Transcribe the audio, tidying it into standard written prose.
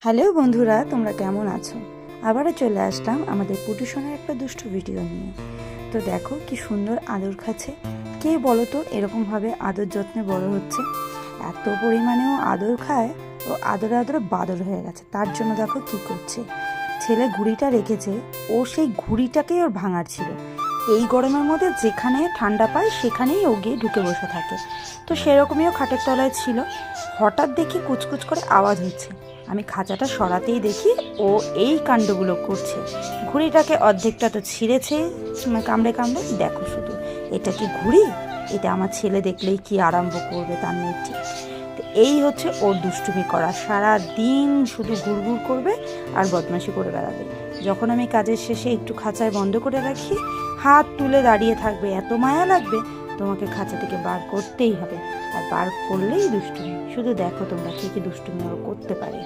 Hello বন্ধুরা, তোমরা কেমন আছো? আবারও চলে আসলাম আমাদের পুটুসনের একটা দুষ্টু ভিডিও নিয়ে। তো দেখো কি সুন্দর আদর খাচ্ছে। কে বলো তো এরকমভাবে আদর যত্নে বড় হচ্ছে? এত পরিমাণেও আদর খায়, ও আদরে আদরে বাদর হয়ে গেছে। তার জন্য দেখো কি করছে, ছেলে ঘুড়িটা রেখেছে, ও সেই ঘুড়িটাকেই ওর ভাঙার ছিল। এই গরমের মধ্যে যেখানে ঠান্ডা পায় সেখানেই ও গিয়ে ঢুকে বসে থাকে। তো সেরকমই ও খাটের তলায় ছিল। হঠাৎ দেখি কুচকুচ করে আওয়াজ হচ্ছে। আমি খাঁচাটা সরাতেই দেখি ও এই কাণ্ডগুলো করছে। ঘুড়িটাকে অর্ধেকটা তো ছিঁড়েছে কামড়ে কামড়ে। দেখো শুধু, এটা কি ঘুড়ি? এটা আমার ছেলে দেখলেই কি আরম্ভ করবে তার নেই ঠিক। তো এই হচ্ছে ওর দুষ্টুমি করা, সারা দিন শুধু ঘুরঘুর করবে আর বদমাশি করে বেড়াবে। যখন আমি কাজের শেষে একটু খাঁচায় বন্ধ করে রাখি, হাত তুলে দাঁড়িয়ে থাকবে, এত মায়া লাগবে তোমাকে খাঁচা থেকে বার করতেই হবে। আর বার করলেই দুষ্টুমি। শুধু দেখো তোমরা কি কি দুষ্টুমি ওরা করতে পারে।